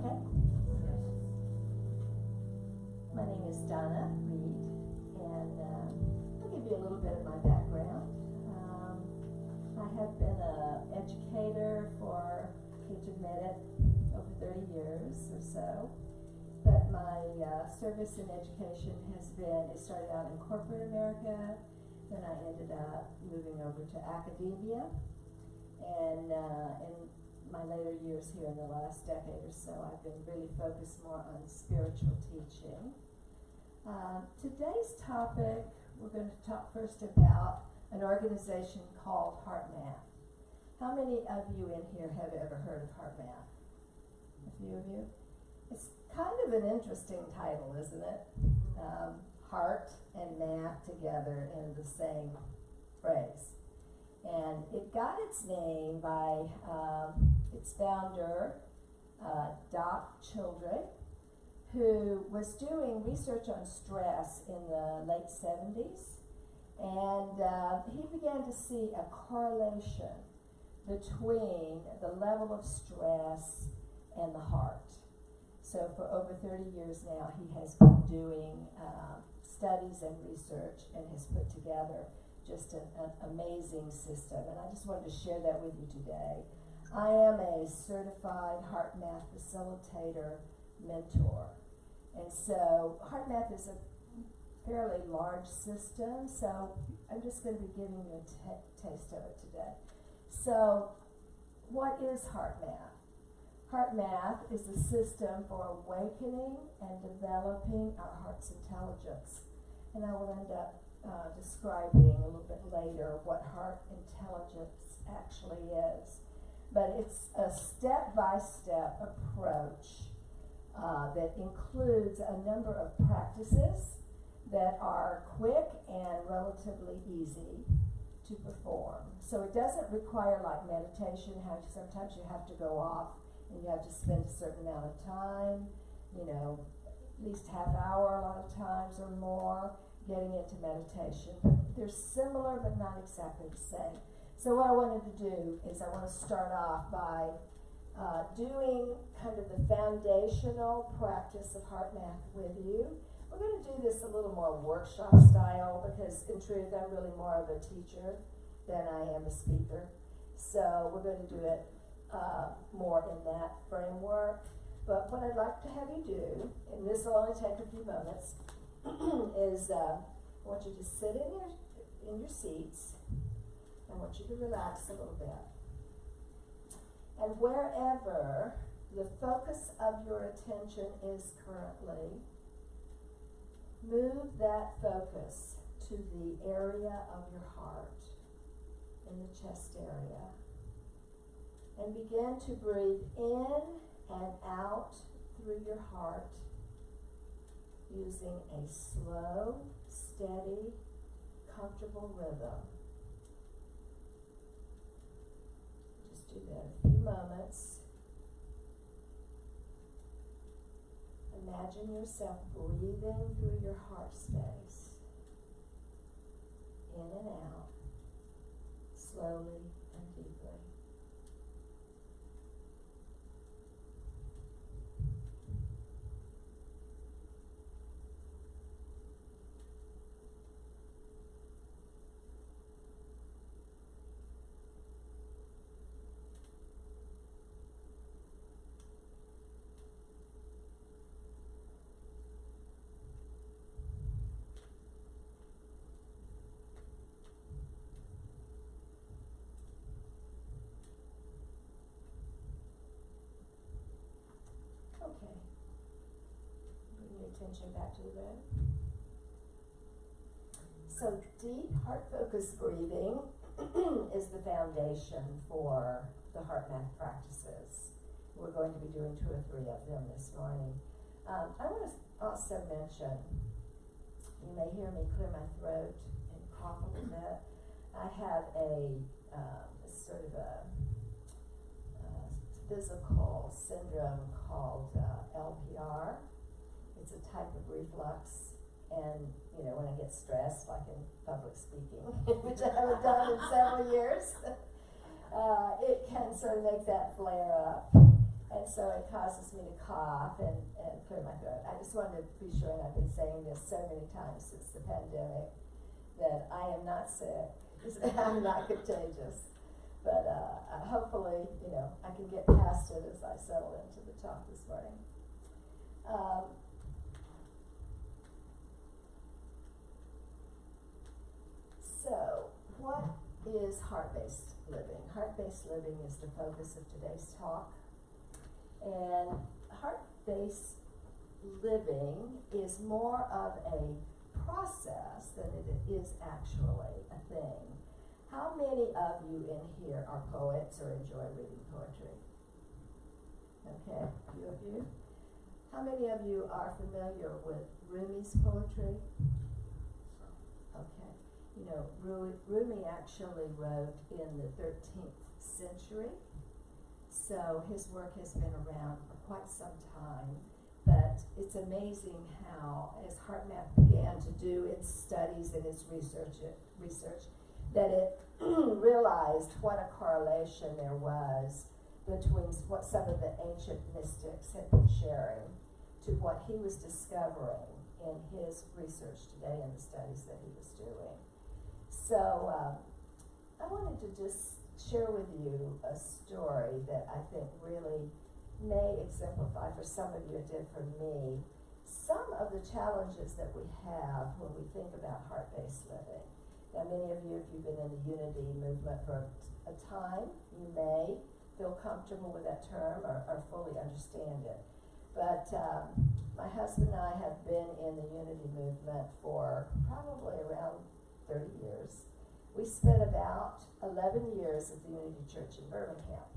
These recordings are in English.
Okay. My name is Donna Reed, and I'll give you a little bit of my background. I have been an educator for, hate to admit it, over 30 years or so. But my service in education has been, it started out in corporate America, then I ended up moving over to academia, and in my later years here in the last decade or so, I've been really focused more on spiritual teaching. Today's topic, we're going to talk first about an organization called HeartMath. How many of you in here have ever heard of HeartMath? A few of you? It's kind of an interesting title, isn't it? Heart and math together in the same phrase. And it got its name by its founder, Doc Childre, who was doing research on stress in the late 70s. And he began to see a correlation between the level of stress and the heart. So for over 30 years now, he has been doing studies and research and has put together just an amazing system. And I just wanted to share that with you today. I am a certified HeartMath facilitator mentor. And so HeartMath is a fairly large system, so I'm just going to be giving you a taste of it today. So what is HeartMath? HeartMath is a system for awakening and developing our heart's intelligence. And I will end up describing a little bit later what heart intelligence actually is. But it's a step-by-step approach that includes a number of practices that are quick and relatively easy to perform. So it doesn't require like meditation, how sometimes you have to go off and you have to spend a certain amount of time, you know, at least half hour a lot of times or more getting into meditation. They're similar but not exactly the same. So what I wanted to do is I want to start off by doing kind of the foundational practice of HeartMath with you. We're going to do this a little more workshop style because in truth I'm really more of a teacher than I am a speaker. So we're going to do it more in that framework. But what I'd like to have you do, and this will only take a few moments, is I want you to sit in your seats. I want you to relax a little bit. And wherever the focus of your attention is currently, move that focus to the area of your heart, in the chest area. And begin to breathe in and out through your heart using a slow, steady, comfortable rhythm. Just do that a few moments. Imagine yourself breathing through your heart space, in and out, slowly and deeply. Okay. Bring your attention back to the room. So deep heart focused breathing is the foundation for the HeartMath practices. We're going to be doing 2 or 3 of them this morning. I want to also mention, you may hear me clear my throat and cough a little bit. I have a sort of a physical syndrome called LPR. It's a type of reflux, and you know, when I get stressed, like in public speaking, which I haven't done in several years, it can sort of make that flare up. And so it causes me to cough and clear my throat. I just wanted to be sure, and I've been saying this so many times since the pandemic, that I am not sick. I'm not contagious. But hopefully, I can get past it as I settle into the talk this morning. So, what is heart-based living? Heart-based living is the focus of today's talk. And heart-based living is more of a process than it is actually a thing. How many of you in here are poets or enjoy reading poetry? Okay, a few of you. How many of you are familiar with Rumi's poetry? Okay. Rumi actually wrote in the 13th century, so his work has been around for quite some time, but it's amazing how, as HeartMath began to do its studies and its research, that it realized what a correlation there was between what some of the ancient mystics had been sharing to what he was discovering in his research today and the studies that he was doing. So I wanted to just share with you a story that I think really may exemplify for some of you, it did for me, some of the challenges that we have when we think about heart-based living. Now, many of you, if you've been in the Unity movement for a time, you may feel comfortable with that term or fully understand it. But my husband and I have been in the Unity movement for probably around 30 years. We spent about 11 years at the Unity Church in Birmingham.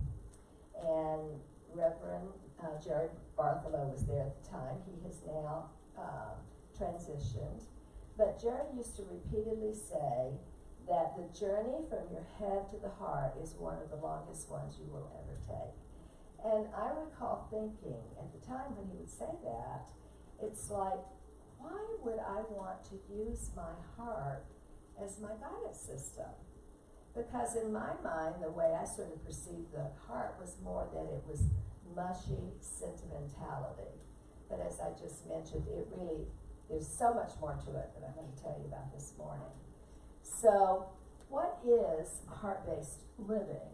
And Reverend Jerry Bartholow was there at the time. He has now transitioned. But Jerry used to repeatedly say that the journey from your head to the heart is one of the longest ones you will ever take. And I recall thinking at the time when he would say that, it's like, why would I want to use my heart as my guidance system? Because in my mind, the way I sort of perceived the heart was more that it was mushy sentimentality. But as I just mentioned, there's so much more to it that I'm going to tell you about this morning. So, what is heart-based living?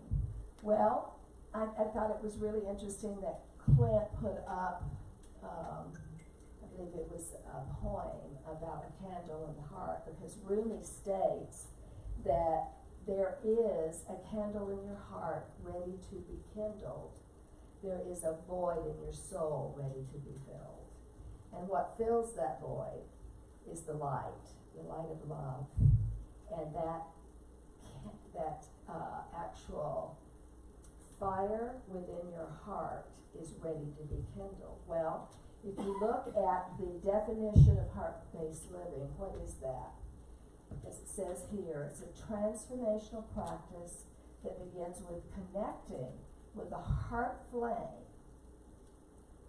Well, I thought it was really interesting that Clint put up, I believe it was a poem about a candle in the heart, because Rumi states that there is a candle in your heart ready to be kindled. There is a void in your soul ready to be filled. And what fills that void is the light of love. And that actual fire within your heart is ready to be kindled. Well, if you look at the definition of heart-based living, what is that? As it says here, it's a transformational practice that begins with connecting with the heart flame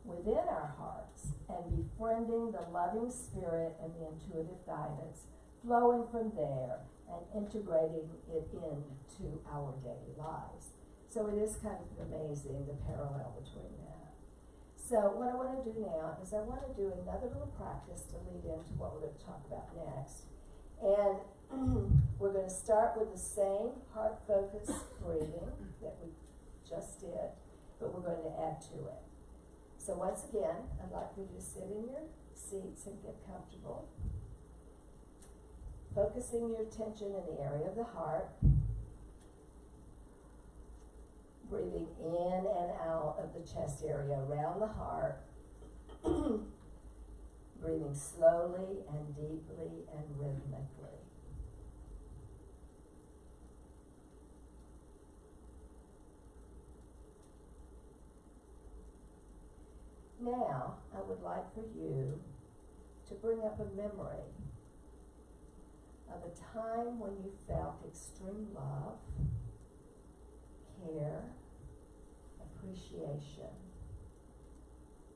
within our hearts and befriending the loving spirit and the intuitive guidance flowing from there and integrating it into our daily lives. So it is kind of amazing, the parallel between that. So what I want to do now is I want to do another little practice to lead into what we're going to talk about next. And we're going to start with the same heart-focused breathing that we just did, but we're going to add to it. So once again, I'd like for you to sit in your seats and get comfortable. Focusing your attention in the area of the heart. Breathing in and out of the chest area around the heart. Breathing slowly and deeply and rhythmically. Now, I would like for you to bring up a memory of a time when you felt extreme love, care, appreciation,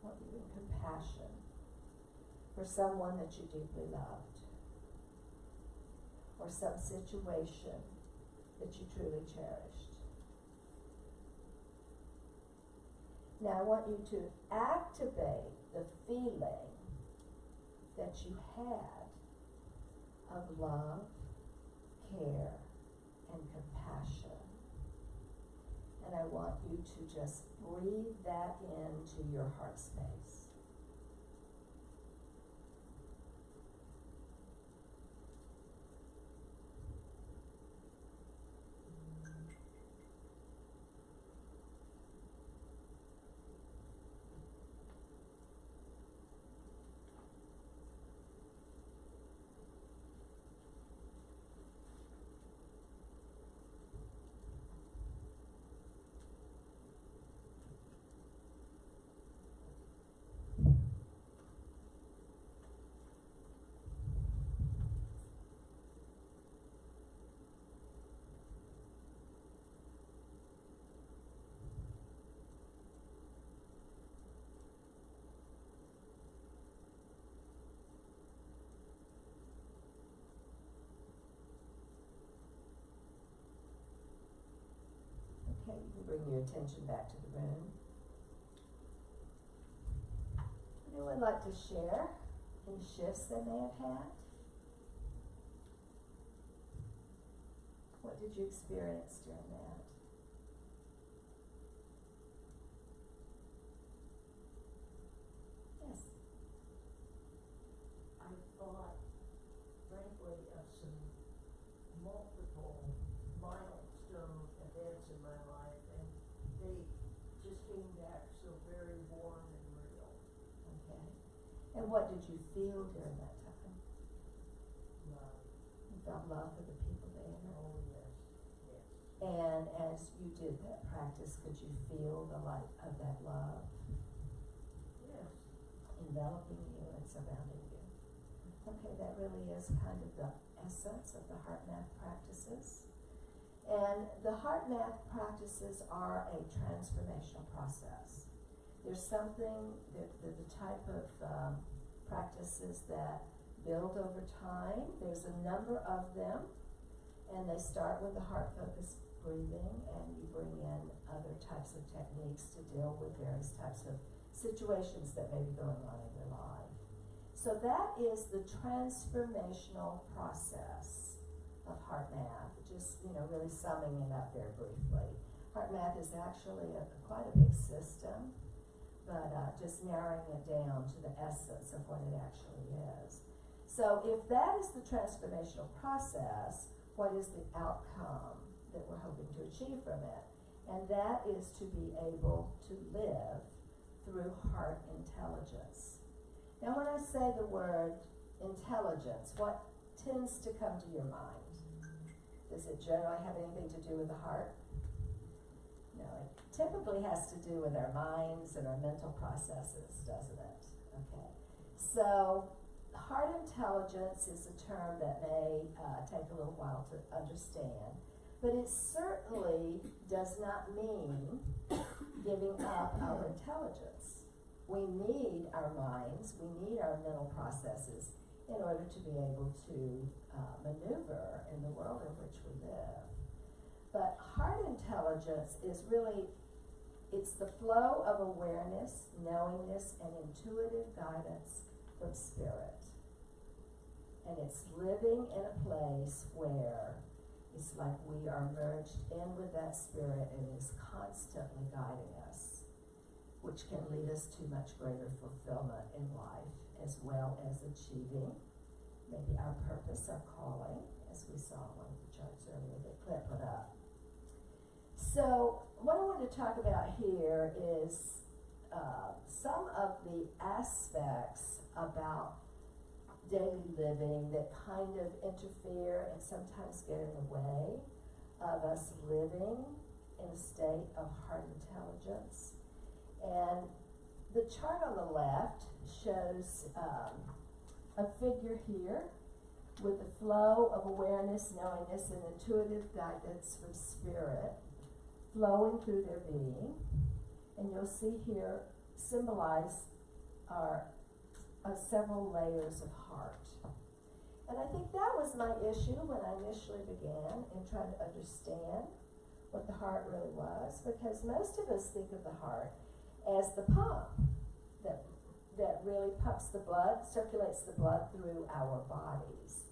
or even compassion for someone that you deeply loved, or some situation that you truly cherished. Now I want you to activate the feeling that you had of love, care, and compassion. And I want you to just breathe that into your heart space. Okay, you can bring your attention back to the room. Would anyone like to share any shifts they may have had? What did you experience during that? Yes. I thought, frankly, of some multiple milestone events in my life, and they just came back so very warm and real. Okay. And what did you feel during that time? Love. You felt love for the people there. Oh, yes, yes. And as you did that practice, could you feel the light of that love Yes. enveloping you and surrounding you? Okay, that really is kind of the essence of the heart math practices. And the heart math practices are a transformational process. There's something, they're the type of practices that build over time. There's a number of them, and they start with the heart-focused breathing, and you bring in other types of techniques to deal with various types of situations that may be going on in your life. So that is the transformational process of heart math, just, really summing it up very briefly. Heart math is actually quite a big system, but just narrowing it down to the essence of what it actually is. So if that is the transformational process, what is the outcome that we're hoping to achieve from it? And that is to be able to live through heart intelligence. Now when I say the word intelligence, what tends to come to your mind? Does it generally have anything to do with the heart? No, it typically has to do with our minds and our mental processes, doesn't it? Okay. So heart intelligence is a term that may take a little while to understand, but it certainly does not mean giving up our intelligence. We need our minds, we need our mental processes in order to be able to maneuver in the world in which we live. But heart intelligence is really, it's the flow of awareness, knowingness, and intuitive guidance from spirit. And it's living in a place where it's like we are merged in with that spirit and is constantly guiding us, which can lead us to much greater fulfillment in life, as well as achieving maybe our purpose, our calling, as we saw in one of the charts earlier that Clint put up. So what I want to talk about here is some of the aspects about daily living that kind of interfere and sometimes get in the way of us living in a state of heart intelligence. And the chart on the left shows a figure here with the flow of awareness, knowingness, and intuitive guidance from spirit flowing through their being. And you'll see here symbolized are several layers of heart. And I think that was my issue when I initially began in trying to understand what the heart really was, because most of us think of the heart as the pump that really pumps the blood, circulates the blood through our bodies.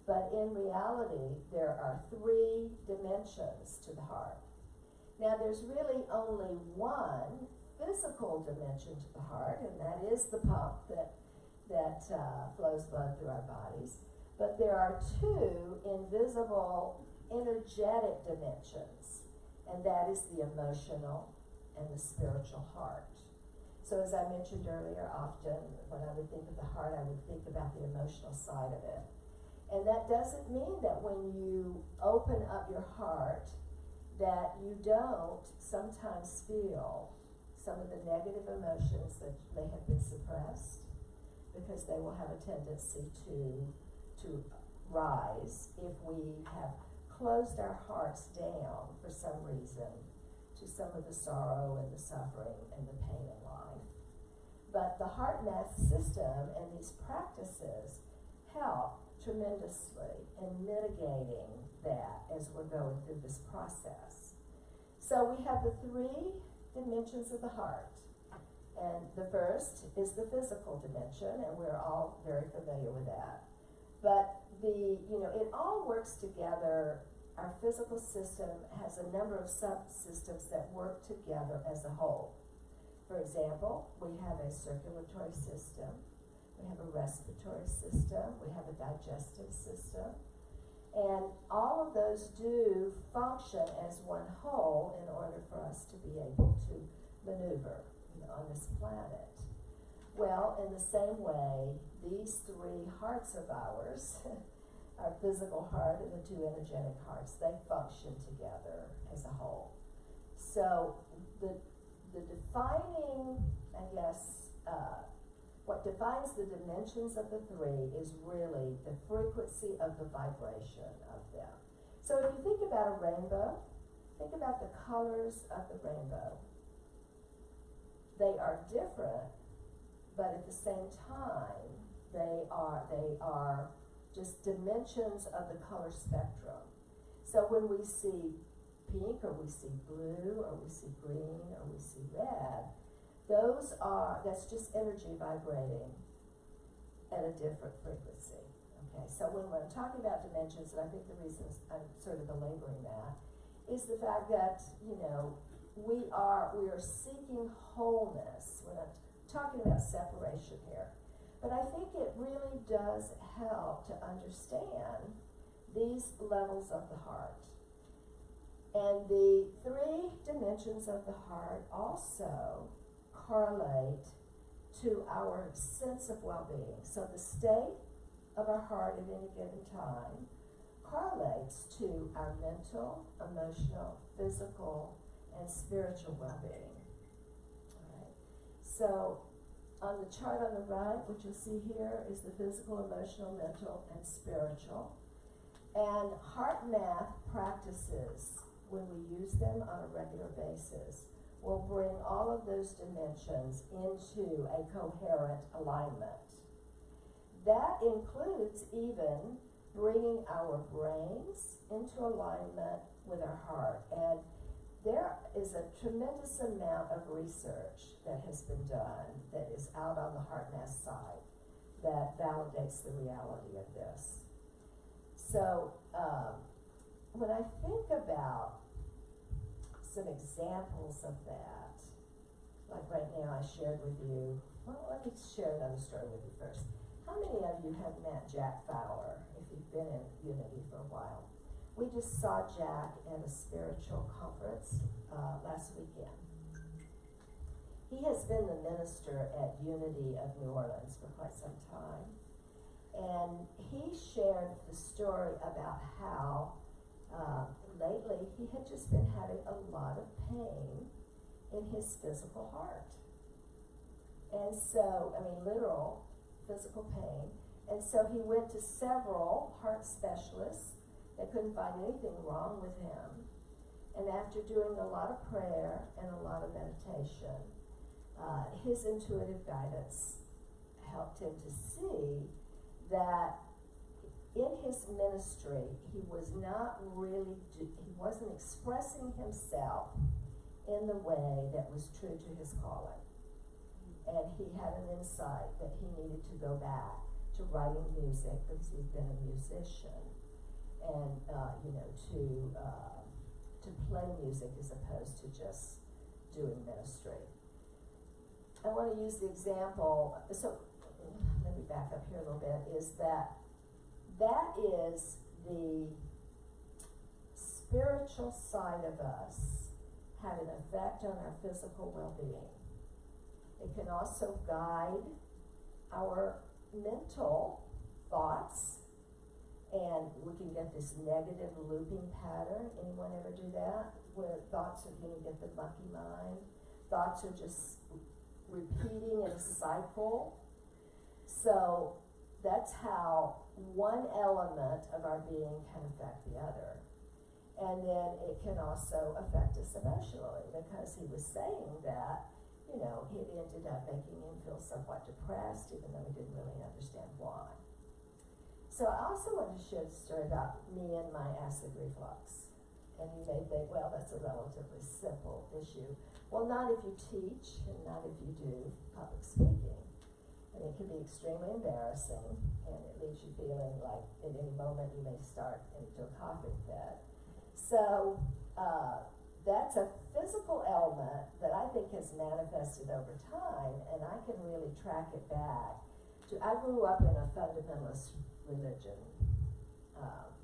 But in reality, there are 3 dimensions to the heart. Now, there's really only one physical dimension to the heart, and that is the pump that flows blood through our bodies. But there are 2 invisible, energetic dimensions, and that is the emotional and the spiritual heart. So as I mentioned earlier, often when I would think of the heart, I would think about the emotional side of it. And that doesn't mean that when you open up your heart that you don't sometimes feel some of the negative emotions that may have been suppressed, because they will have a tendency to rise if we have closed our hearts down for some reason to some of the sorrow and the suffering and the pain in life. But the HeartMath system and these practices help tremendously in mitigating that as we're going through this process. So we have the 3 dimensions of the heart. And the first is the physical dimension, and we're all very familiar with that. But it all works together. Our physical system has a number of subsystems that work together as a whole. For example, we have a circulatory system, we have a respiratory system, we have a digestive system, and all of those do function as one whole in order for us to be able to maneuver on this planet. Well, in the same way, these 3 hearts of ours, our physical heart and the 2 energetic hearts, they function together as a whole. So the defining, what defines the dimensions of the 3 is really the frequency of the vibration of them. So if you think about a rainbow, think about the colors of the rainbow. They are different, but at the same time, they are just dimensions of the color spectrum. So when we see pink, or we see blue, or we see green, or we see red, that's just energy vibrating at a different frequency. Okay, so when I'm talking about dimensions, and I think the reason I'm sort of belaboring that is the fact that, we are seeking wholeness. We're not talking about separation here. But I think it really does help to understand these levels of the heart. And the 3 dimensions of the heart also correlate to our sense of well-being. So the state of our heart at any given time correlates to our mental, emotional, physical, and spiritual well-being. All right. So on the chart on the right, what you'll see here is the physical, emotional, mental, and spiritual. And HeartMath practices, when we use them on a regular basis, will bring all of those dimensions into a coherent alignment. That includes even bringing our brains into alignment with our heart. And there is a tremendous amount of research that has been done that is out on the HeartMath site that validates the reality of this. So when I think about some examples of that, like right now I shared with you, well, let me share another story with you first. How many of you have met Jack Fowler, if you've been in Unity for a while? We just saw Jack at a spiritual conference last weekend. He has been the minister at Unity of New Orleans for quite some time. And he shared the story about how lately he had just been having a lot of pain in his physical heart. And so, literal physical pain. And so he went to several heart specialists. They couldn't find anything wrong with him. And after doing a lot of prayer and a lot of meditation, his intuitive guidance helped him to see that in his ministry, he was not really, he wasn't expressing himself in the way that was true to his calling. And he had an insight that he needed to go back to writing music because he'd been a musician, and to play music as opposed to just doing ministry. I want to use the example, so let me back up here a little bit, is that is the spiritual side of us have an effect on our physical well-being. It can also guide our mental thoughts, and we can get this negative looping pattern. Anyone ever do that? Where thoughts are, get the monkey mind. Thoughts are just repeating in a cycle. So that's how one element of our being can affect the other. And then it can also affect us emotionally, because he was saying that, it ended up making him feel somewhat depressed, even though he didn't really understand why. So I also want to share the story about me and my acid reflux. And you may think, well, that's a relatively simple issue. Well, not if you teach, and not if you do public speaking. And it can be extremely embarrassing, and it leaves you feeling like at any moment you may start into a coughing fit. So that's a physical element that I think has manifested over time, and I can really track it back to, I grew up in a fundamentalist religion,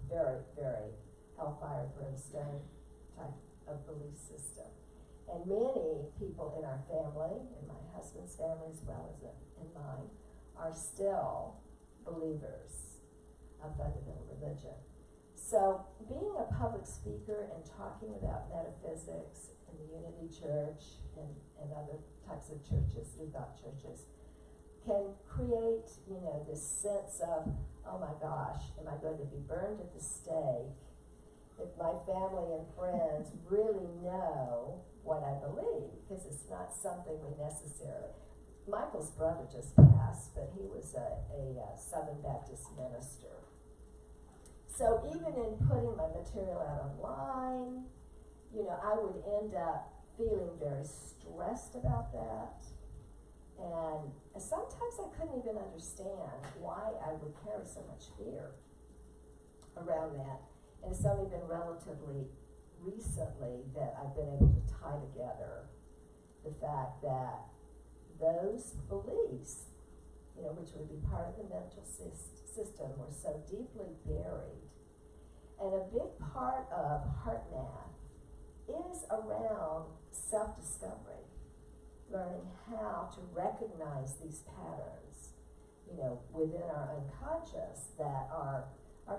very, very hellfire, brimstone type of belief system. And many people in our family, in my husband's family as well as in mine, are still believers of fundamental religion. So being a public speaker and talking about metaphysics in the Unity Church and other types of churches, New Thought churches, can create, this sense of, oh my gosh, am I going to be burned at the stake if my family and friends really know what I believe? Because it's not something we necessarily. Michael's brother just passed, but he was a Southern Baptist minister. So even in putting my material out online, I would end up feeling very stressed about that. And sometimes I couldn't even understand why I would carry so much fear around that. And it's only been relatively recently that I've been able to tie together the fact that those beliefs, which would be part of the mental system, were so deeply buried. And a big part of HeartMath is around self-discovery, learning how to recognize these patterns, within our unconscious that are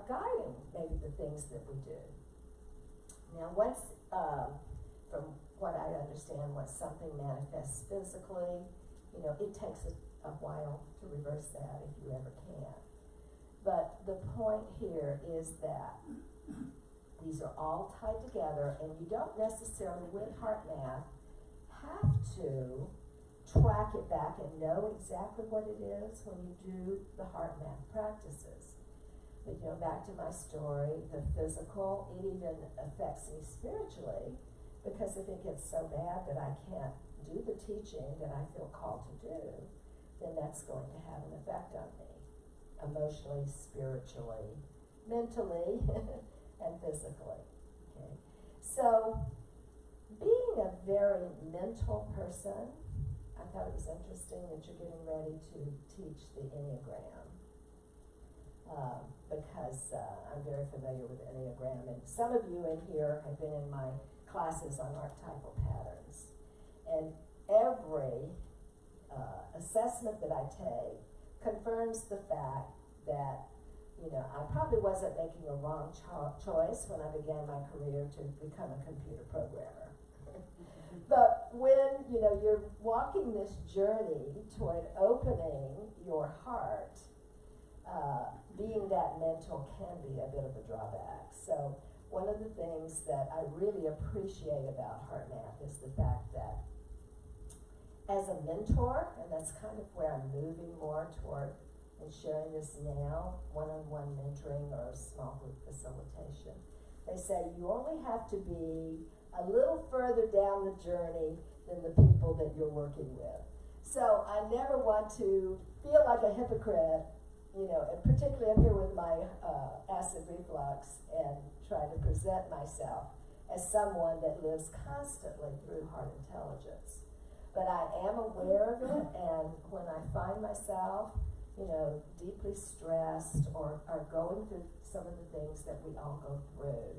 guiding maybe the things that we do. Now, once, from what I understand, once something manifests physically, it takes a while to reverse that if you ever can. But the point here is that these are all tied together, and you don't necessarily, with HeartMath, have to track it back and know exactly what it is when you do the HeartMath practices. But back to my story, the physical, it even affects me spiritually, because if it gets so bad that I can't do the teaching that I feel called to do, then that's going to have an effect on me, emotionally, spiritually, mentally, and physically. Okay, so being a very mental person, I thought it was interesting that you're getting ready to teach the Enneagram, because I'm very familiar with the Enneagram, and some of you in here have been in my classes on archetypal patterns, and every assessment that I take confirms the fact that I probably wasn't making a wrong choice when I began my career to become a computer programmer. But when you're walking this journey toward opening your heart, being that mental can be a bit of a drawback. So one of the things that I really appreciate about HeartMath is the fact that as a mentor, and that's kind of where I'm moving more toward and sharing this now, one-on-one mentoring or small group facilitation, they say you only have to be a little further down the journey than the people that you're working with. So I never want to feel like a hypocrite, you know, and particularly I'm here with my acid reflux and trying to present myself as someone that lives constantly through heart intelligence. But I am aware of it, and when I find myself, you know, deeply stressed or going through some of the things that we all go through,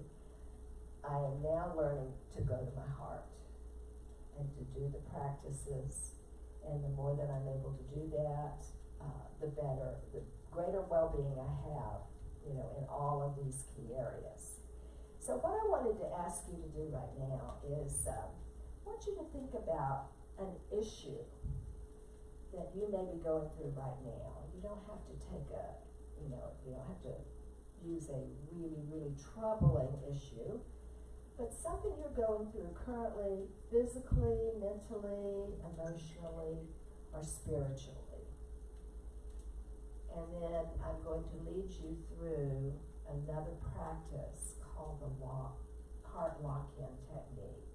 I am now learning to go to my heart and to do the practices. And the more that I'm able to do that, the better, the greater well-being I have, you know, in all of these key areas. So what I wanted to ask you to do right now is, I want you to think about an issue that you may be going through right now. You don't have to take you don't have to use a really, really troubling issue, but something you're going through currently, physically, mentally, emotionally, or spiritually. And then I'm going to lead you through another practice called the heart lock-in technique.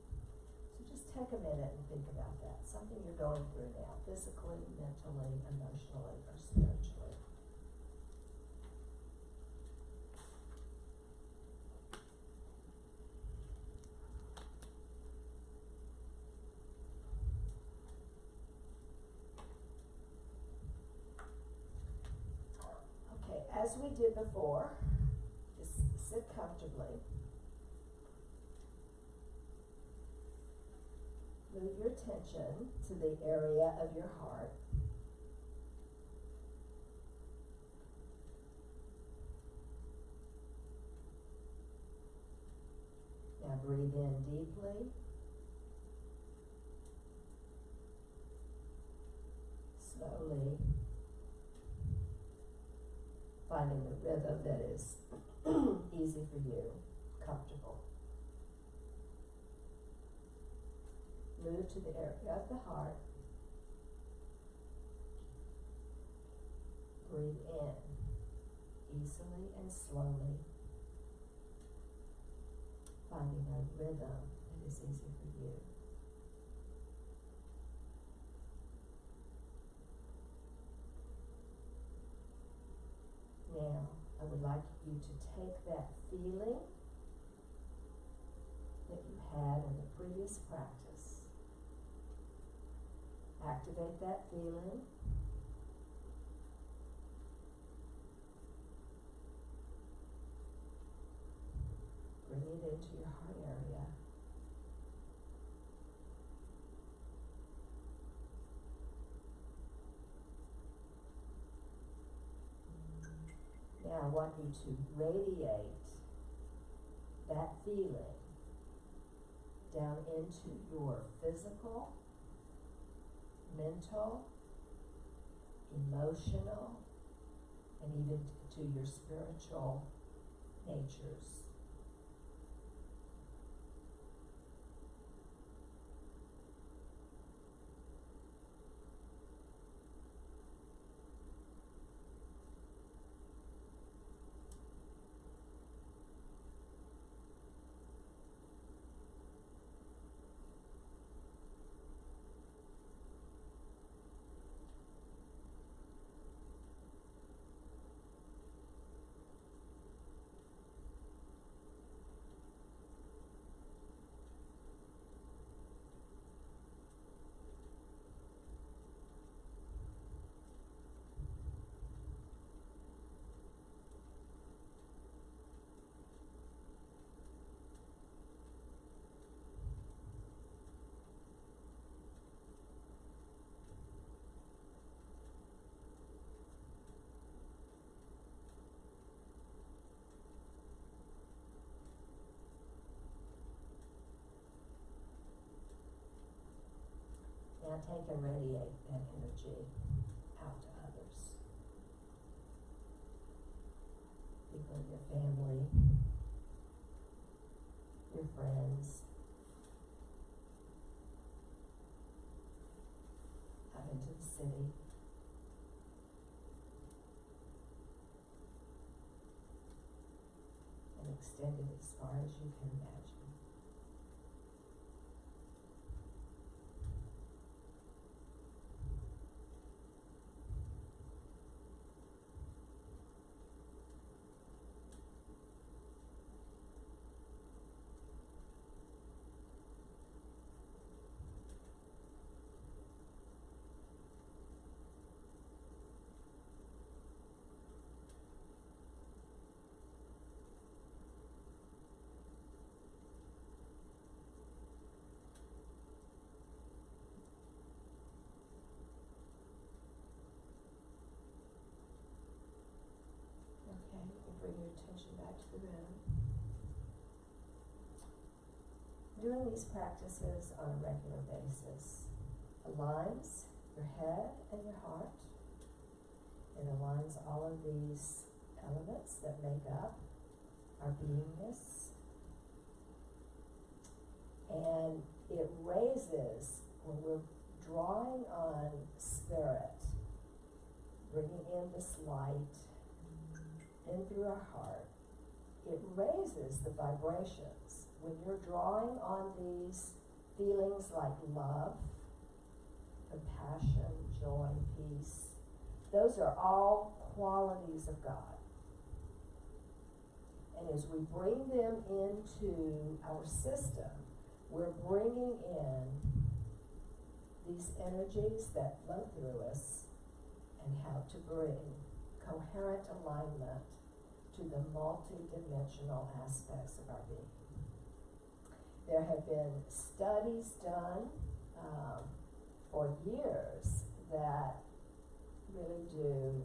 So just take a minute and think about that. Something you're going through now, physically, mentally, emotionally, or spiritually. Okay, as we did before, just sit comfortably. Move your attention to the area of your heart. Now breathe in deeply. Slowly. Finding a rhythm that is easy for you, comfortable. Move to the area of the heart. Breathe in easily and slowly, finding a rhythm that is easy for you. Now, I would like you to take that feeling that you had in the previous practice. Activate that feeling. Bring it into your heart area. Now I want you to radiate that feeling down into your physical, mental, emotional, and even to your spiritual natures. Now take and radiate that energy out to others. People in your family, your friends, out into the city. And extend it as far as you can imagine. attention back to the room. Doing these practices on a regular basis aligns your head and your heart. It aligns all of these elements that make up our beingness. And it raises, when we're drawing on spirit, bringing in this light in through our heart, it raises the vibrations. When you're drawing on these feelings like love, compassion, joy, peace, those are all qualities of God. And as we bring them into our system, we're bringing in these energies that flow through us and how to bring coherent alignment to the multidimensional aspects of our being. There have been studies done for years that really do,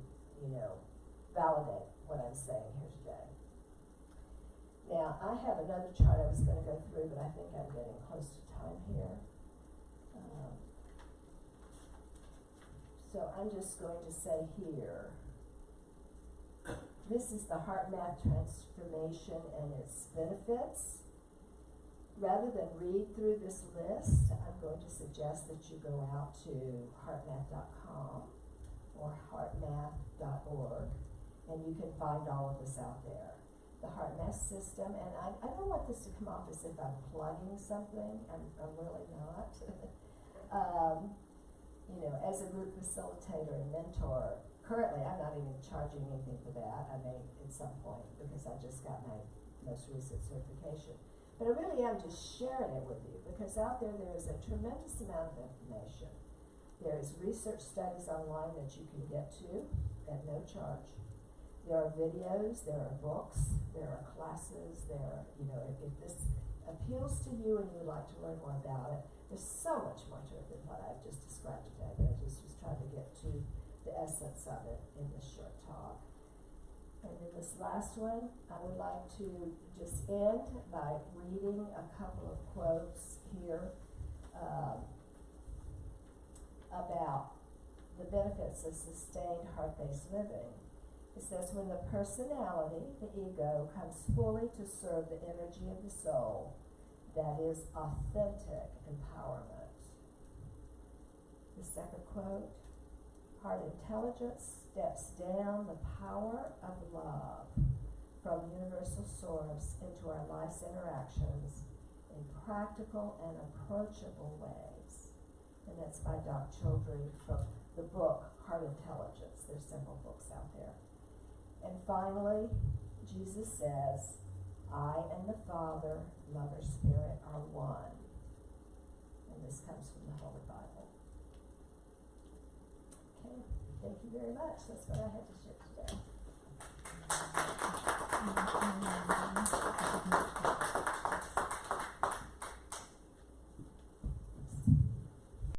validate what I'm saying here today. Now, I have another chart I was going to go through, but I think I'm getting close to time here. So I'm just going to say here, this is the HeartMath transformation and its benefits. Rather than read through this list, I'm going to suggest that you go out to heartmath.com or heartmath.org, and you can find all of this out there. The HeartMath system, and I don't want this to come off as if I'm plugging something. I'm really not. As a group facilitator and mentor, currently I'm not even charging anything for that. I may at some point, because I just got my most recent certification. But I really am just sharing it with you, because out there is a tremendous amount of information. There's research studies online that you can get to at no charge. There are videos, there are books, there are classes, if this appeals to you and you would like to learn more about it, there's so much more to it than what I've just described today, but I just was trying to get to the essence of it in this short talk. And in this last one, I would like to just end by reading a couple of quotes here about the benefits of sustained heart-based living. It says, when the personality, the ego, comes fully to serve the energy of the soul, that is authentic empowerment. The second quote, heart intelligence steps down the power of love from universal source into our life's interactions in practical and approachable ways. And that's by Doc Childre from the book Heart Intelligence. There's several books out there. And finally, Jesus says, I and the Father, Mother, Spirit are one. And this comes from the Holy Bible. Okay, thank you very much. That's what I had to share today.